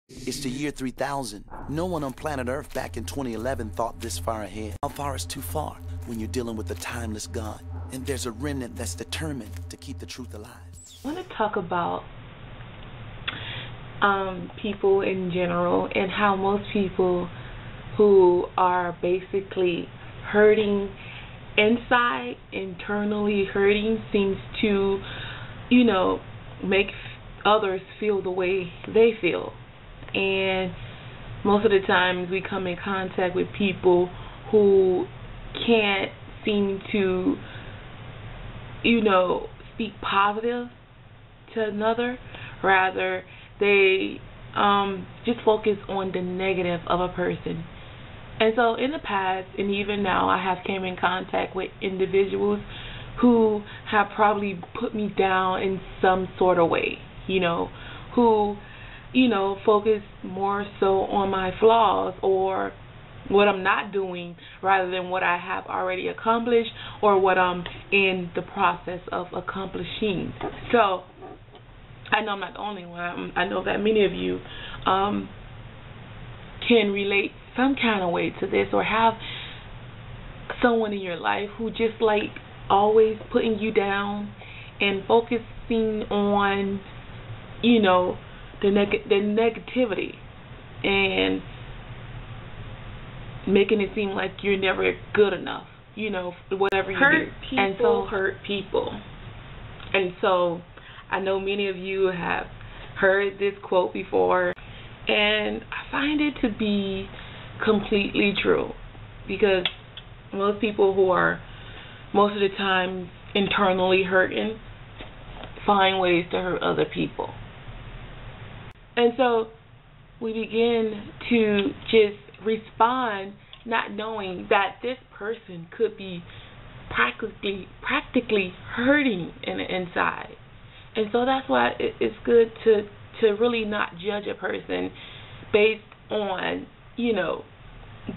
It's the year 3000. No one on planet Earth back in 2011 thought this far ahead. How far is too far when you're dealing with a timeless God? And there's a remnant that's determined to keep the truth alive. I want to talk about people in general and how most people who are basically hurting inside, internally hurting, seems to, make others feel the way they feel. And most of the times we come in contact with people who can't seem to, speak positive to another. Rather, they just focus on the negative of a person. And so in the past, and even now, I have came in contact with individuals who have probably put me down in some sort of way, who focus more so on my flaws or what I'm not doing rather than what I have already accomplished or what I'm in the process of accomplishing. So I know I'm not the only one. I know that many of you can relate some kind of way to this, or have someone in your life who just always putting you down and focusing on the negativity and making it seem like you're never good enough, whatever you do. And so hurt people. And so I know many of you have heard this quote before, and I find it to be completely true, because most people who are most of the time internally hurting find ways to hurt other people. And so we begin to just respond not knowing that this person could be practically hurting in the inside. And so that's why it's good to really not judge a person based on,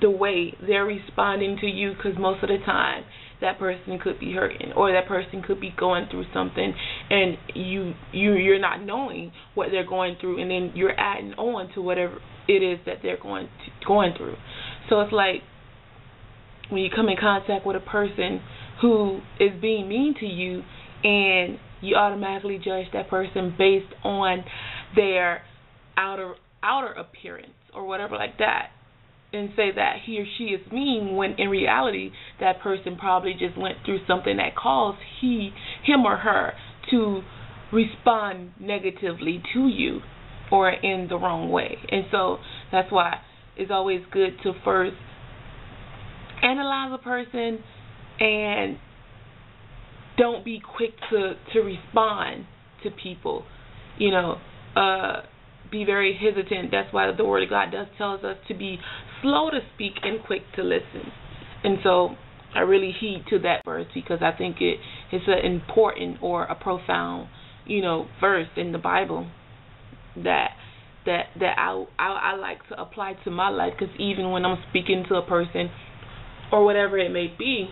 the way they're responding to you, because most of the time that person could be hurting, or that person could be going through something, and you're not knowing what they're going through, and then you're adding on to whatever it is that they're going through. So it's like when you come in contact with a person who is being mean to you, and you automatically judge that person based on their outer appearance or whatever like that, and say that he or she is mean, when in reality that person probably just went through something that caused him or her to respond negatively to you or in the wrong way. And so that's why it's always good to first analyze a person and don't be quick to respond to people. Be very hesitant. That's why the Word of God does tell us to be slow to speak and quick to listen. And so I really heed to that verse, because I think it's an important or a profound, verse in the Bible that I like to apply to my life. Because even when I'm speaking to a person or whatever it may be,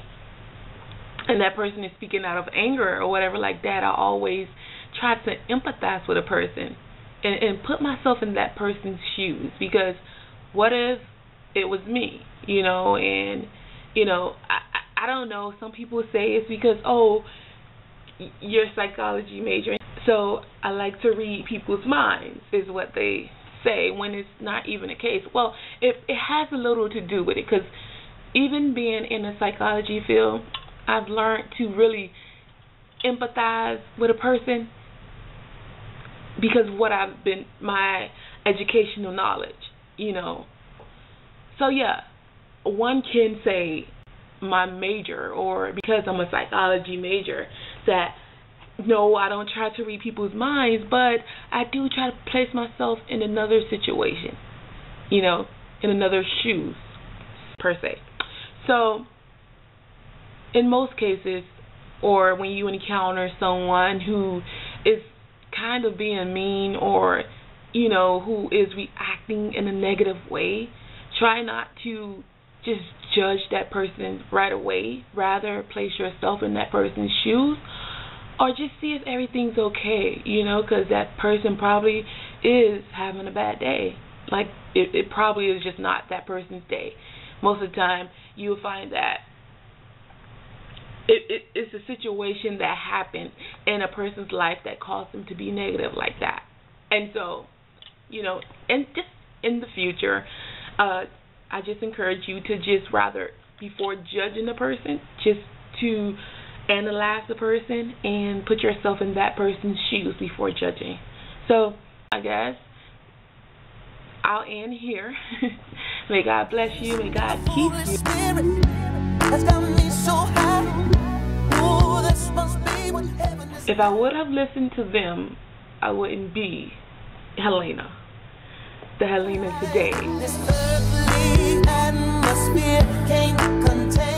and that person is speaking out of anger or whatever like that, I always try to empathize with a person and put myself in that person's shoes, because what if it was me, and I don't know, some people say it's because, you're a psychology major, so I like to read people's minds, is what they say, when it's not even the case. Well, it has a little to do with it, because even being in the psychology field, I've learned to really empathize with a person because what I've been, my educational knowledge, So yeah, one can say my major, or because I'm a psychology major, that no, I don't try to read people's minds, but I do try to place myself in another situation, in another shoes, per se. So in most cases, or when you encounter someone who is kind of being mean, or who is reacting in a negative way, try not to just judge that person right away. Rather, place yourself in that person's shoes, or just see if everything's okay, you know, because that person probably is having a bad day. Like, it probably is just not that person's day. Most of the time, you'll find that it's a situation that happened in a person's life that caused them to be negative like that. And so, you know, and just in the future, I just encourage you to just rather, before judging the person, just to analyze the person and put yourself in that person's shoes before judging. So, I guess I'll end here. May God bless you. May God keep you. If I would have listened to them, I wouldn't be Helena, the Helena today. This earthly atmosphere can't contain